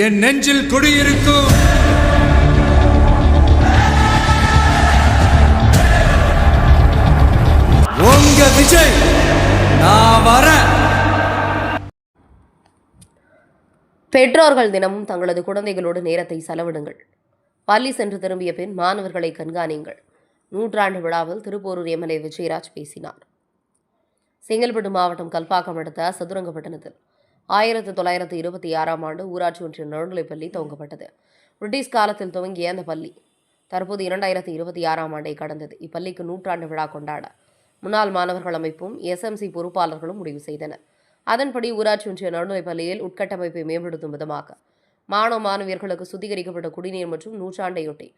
என் நெஞ்சில் குடியிருக்கும் உங்க விஜய் நான் வர. பெற்றோர்கள் தினமும் தங்களது குழந்தைகளோடு நேரத்தை செலவிடுங்கள். பள்ளி சென்று திரும்பிய பின் மாணவர்களை கண்காணியுங்கள். நூற்றாண்டு விழாவில் திருப்போரூர் எம்எல்ஏ விஜயராஜ் பேசினார். செங்கல்பட்டு மாவட்டம் கல்பாக்கம் அடுத்த சதுரங்கப்பட்டினத்தில் 1926 ஆண்டு ஊராட்சி ஒன்றிய நடுநிலைப்பள்ளி துவங்கப்பட்டது. பிரிட்டிஷ் காலத்தில் துவங்கிய அந்த பள்ளி தற்போது 2026 ஆண்டை கடந்தது. இப்பள்ளிக்கு நூற்றாண்டு விழா கொண்டாட முன்னாள் மாணவர்கள் அமைப்பும் எஸ்எம்சி பொறுப்பாளர்களும் முடிவு செய்தனர். அதன்படி ஊராட்சி ஒன்றிய நடுநிலைப்பள்ளியில் உட்கட்டமைப்பை மேம்படுத்தும் விதமாக மாணவ மாணவியர்களுக்கு சுத்திகரிக்கப்பட்ட குடிநீர் மற்றும் நூற்றாண்டையொட்டி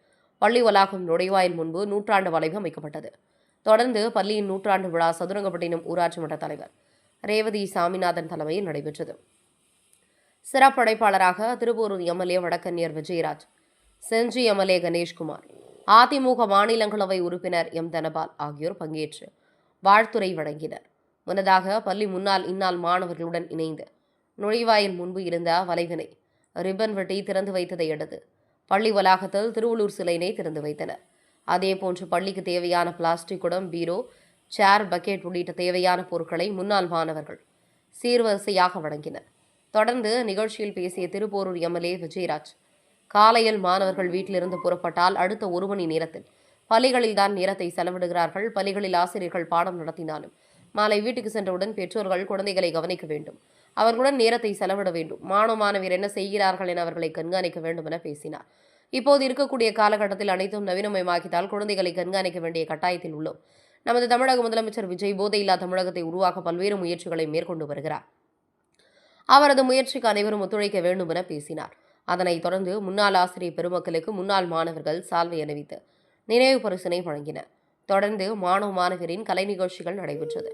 பள்ளி வளாகம் நுழைவாயில் முன்பு நூற்றாண்டு வளைவு அமைக்கப்பட்டது. தொடர்ந்து பள்ளியின் நூற்றாண்டு விழா சதுரங்கப்பட்டினம் ஊராட்சி மன்ற தலைவர் ரேவதி சாமிநாதன் தலைமையில் நடைபெற்றது. சிறப்பு அழைப்பாளராக திருப்போரூர் எம்எல்ஏ வடக்கன்னியர் விஜயராஜ், செஞ்சி எம்எல்ஏ கணேஷ்குமார், அதிமுக மாநிலங்களவை உறுப்பினர் எம் தனபால் ஆகியோர் பங்கேற்று வாழ்த்துரை வழங்கினர். முன்னதாக பள்ளி முன்னாள் இந்நாள் மாணவர்களுடன் இணைந்து நுழைவாயில் முன்பு இருந்த வளைவினை ரிப்பன் வெட்டி திறந்து வைத்ததை அடுத்து பள்ளி வளாகத்தில் திருவள்ளூர் சிலையினை திறந்து வைத்தனர். அதேபோன்று பள்ளிக்கு தேவையான பிளாஸ்டிக் குடம், பீரோ, சேர், பக்கெட் உள்ளிட்ட தேவையான பொருட்களை முன்னாள் மாணவர்கள் சீர்வரிசையாக வழங்கினர். தொடர்ந்து நிகழ்ச்சியில் பேசிய திருப்போரூர் எம்எல்ஏ விஜயராஜ், காலையில் மாணவர்கள் வீட்டிலிருந்து புறப்பட்டால் அடுத்த 1 மணி நேரத்தில் பள்ளிகளில்தான் நேரத்தை செலவிடுகிறார்கள். பள்ளிகளில் ஆசிரியர்கள் பாடம் நடத்தினாலும் மாலை வீட்டுக்கு சென்றவுடன் பெற்றோர்கள் குழந்தைகளை கவனிக்க வேண்டும், அவர்களுடன் நேரத்தை செலவிட வேண்டும். மாணவ மாணவியர் என்ன செய்கிறார்கள் என அவர்களை கண்காணிக்க வேண்டும் என பேசினார். இப்போது இருக்கக்கூடிய காலகட்டத்தில் அனைத்தும் நவீனமயமாக்கினால் குழந்தைகளை கண்காணிக்க வேண்டிய கட்டாயத்தில் உள்ளோம். நமது தமிழக முதலமைச்சர் விஜய் போதையில்லா தமிழகத்தை உருவாக்க பல்வேறு முயற்சிகளை மேற்கொண்டு வருகிறார். அவரது முயற்சிக்கு அனைவரும் ஒத்துழைக்க வேண்டும் என பேசினார். அதனைத் தொடர்ந்து முன்னாள் ஆசிரியர் பெருமக்களுக்கு முன்னாள் மாணவர்கள் சால்வை அணிவித்து நினைவு பரிசினை வழங்கினர். தொடர்ந்து மாணவ மாணவியரின் கலை நிகழ்ச்சிகள் நடைபெற்றது.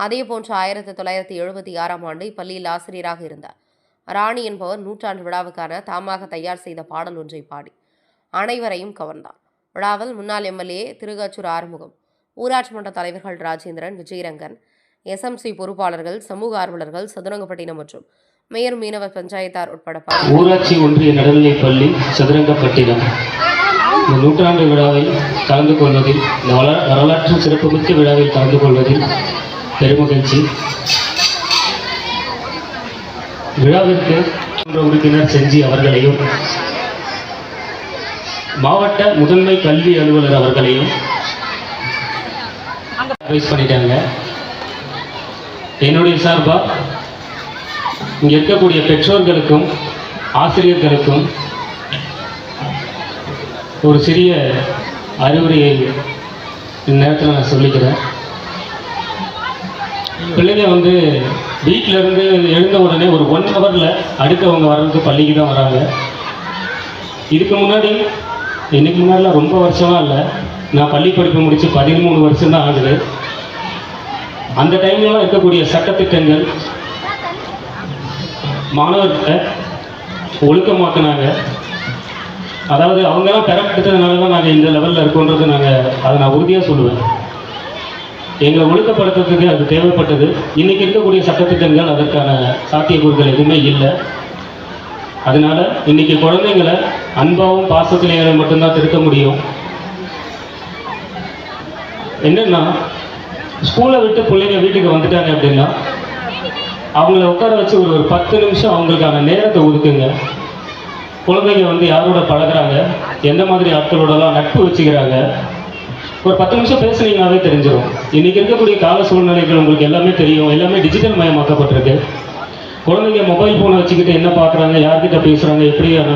அதேபோன்று 1976 ஆண்டு இப்பள்ளியில் ஆசிரியராக இருந்தார் ராணி என்பவர் நூற்றாண்டு விழாவுக்கான தாமாக தயார் செய்த பாடல் ஒன்றை பாடி அனைவரையும் கவர்ந்தார். விழாவில் முன்னாள் எம்எல்ஏ திருகச்சூர் ஆறுமுகம், ஊராட்சி மன்ற தலைவர்கள் ராஜேந்திரன், விஜயரங்கன், எஸ்எம்சி பொறுப்பாளர்கள், சமூக ஆர்வலர்கள், சதுரங்கப்பட்டினம் மற்றும் மேயர் மீனவர் பஞ்சாயத்தார் உட்பட ஊராட்சி ஒன்றிய நடுநிலைப்பள்ளி சதுரங்கப்பட்டினம் இந்த நூற்றாண்டு விழாவில் கலந்து கொள்வதில், இந்த வரலாற்று சிறப்புமிக்க விழாவில் கலந்து கொள்வதில் பெருமகிழ்ச்சி. விழாவிற்கு உறுப்பினர் செஞ்சி அவர்களையும், மாவட்ட முதன்மை கல்வி அலுவலர் அவர்களையும் அட்வைஸ் பண்ணிட்டாங்க. என்னுடைய சார்பாக இங்கே இருக்கக்கூடிய பெற்றோர்களுக்கும் ஆசிரியர்களுக்கும் ஒரு சிறிய அறிவுரையை இந்நேரத்தில் நான் சொல்லிக்கிறேன். பிள்ளைங்க வீட்டிலேருந்து எழுந்த உடனே ஒரு 1 ஹவரில் அடுத்தவங்க வர்றதுக்கு பள்ளிக்கு தான் வராங்க. இதுக்கு முன்னாடி, இன்னைக்கு முன்னாடிலாம் ரொம்ப வருஷமாக இல்லை, நான் பள்ளி படிப்பு முடித்து 13 வருஷம் தான் ஆகுது. அந்த டைம்லலாம் இருக்கக்கூடிய சட்டத்திட்டங்கள் மாணவர்களை ஒழுக்கமாக்குனாங்க. அதாவது அவங்கெல்லாம் பெறப்பட்டதுனால தான் நாங்கள் இந்த லெவலில் இருக்கோன்றது அதை நான் உறுதியாக சொல்லுவேன். எங்களை ஒழுக்கப்படுத்துறதுக்கு அது தேவைப்பட்டது. இன்றைக்கி இருக்கக்கூடிய சட்டத்திட்டங்கள் அதற்கான சாத்தியக்கூறுகள் எதுவுமே இல்லை. அதனால் இன்றைக்கி குழந்தைங்களை அன்பாகவும் பாசத்திலேயே மட்டும்தான் திருத்த முடியும். என்னென்னா, ஸ்கூலை விட்டு பிள்ளைங்க வீட்டுக்கு வந்துட்டாங்க அப்படின்னா அவங்கள உட்கார வச்சு ஒரு 10 நிமிஷம் அவங்களுக்கான நேரத்தை ஒதுக்குங்க. குழந்தைங்க யாரோட பழகுறாங்க, எந்த மாதிரி ஆட்களோடலாம் நட்பு வச்சுக்கிறாங்க, ஒரு 10 நிமிஷம் பேசுனீங்கன்னாவே தெரிஞ்சிடும். இன்றைக்கி இருக்கக்கூடிய கால சூழ்நிலைகள் உங்களுக்கு எல்லாமே தெரியும். எல்லாமே டிஜிட்டல் மயமாக்கப்பட்டிருக்கு. குழந்தைங்க மொபைல் ஃபோனை வச்சுக்கிட்டு என்ன பார்க்குறாங்க, யார்கிட்ட பேசுகிறாங்க, எப்படியான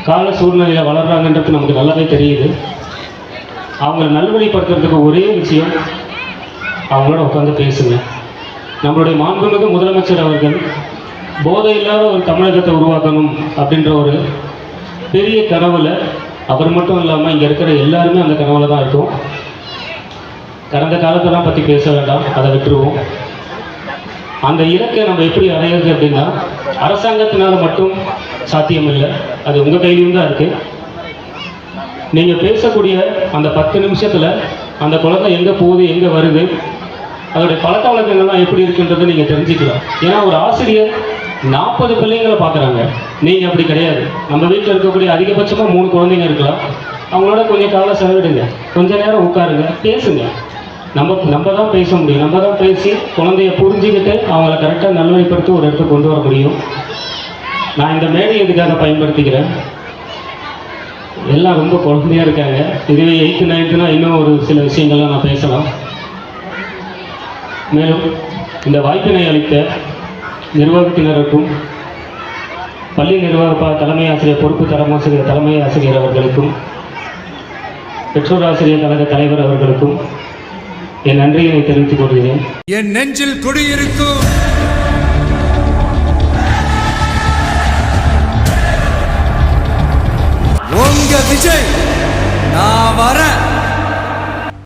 கால சூழ்நிலையில் வளர்கிறாங்கன்றது நமக்கு நல்லாவே தெரியுது. அவங்கள நல்வழிப்படுத்துறதுக்கு ஒரே விஷயம், அவங்களோட உட்காந்து பேசுங்க. நம்மளுடைய மாண்புமிகு முதலமைச்சர் அவர்கள் போதை இல்லாத ஒரு தமிழகத்தை உருவாக்கணும் அப்படின்ற ஒரு பெரிய கனவுல, அவர் மட்டும் இல்லாமல் இங்கே இருக்கிற எல்லாருமே அந்த கனவுல தான் இருக்கும். கடந்த காலத்தெல்லாம் பற்றி பேச வேண்டாம், அதை விட்டுருவோம். அந்த இலக்கை நம்ம எப்படி அடையிறது அப்படின்னா, அரசாங்கத்தினால மட்டும் சாத்தியம் இல்லை, அது உங்கள் கையிலையும் தான் இருக்குது. நீங்கள் பேசக்கூடிய அந்த 10 நிமிஷத்தில் அந்த குழந்தை எங்கே போகுது, எங்கே வருது, அதோடைய பழக்க வழக்கங்கள்லாம் எப்படி இருக்குன்றதை நீங்கள் தெரிஞ்சுக்கலாம். ஏன்னா ஒரு ஆசிரியர் 40 பிள்ளைங்களை பார்க்குறாங்க. நீங்கள் அப்படி கிடையாது. நம்ம வீட்டில் இருக்கக்கூடிய அதிகபட்சமாக 3 குழந்தைங்க இருக்கலாம். அவங்களோட கொஞ்சம் காலம் செலவிடுங்க, கொஞ்ச நேரம் உட்காருங்க, பேசுங்க. நம்ம தான் பேச முடியும். நம்ம தான் பேசி குழந்தைய புரிஞ்சுக்கிட்டு அவங்கள கரெக்டாக நல்வழிப்படுத்தி ஒரு இடத்துக்கு கொண்டு வர முடியும். நான் இந்த மேடை இதுக்காக பயன்படுத்திக்கிறேன். எல்லாம் ரொம்ப குழந்தையாக இருக்காங்க. இதுவே 8th 9th இன்னும் ஒரு சில விஷயங்கள்லாம் நான் பேசலாம். மேலும் இந்த வாய்ப்பினை அளித்த நிர்வாகத்தினருக்கும், பள்ளி நிர்வாக தலைமை ஆசிரியர், பொறுப்பு தலைமை ஆசிரியர் அவர்களுக்கும், பெற்றோர் ஆசிரியர் கழக தலைவர் அவர்களுக்கும் என் நன்றியை தெரிவித்துக் கொள்கிறேன். என் நெஞ்சில் குடியிருக்கும் உங்க விஜய்.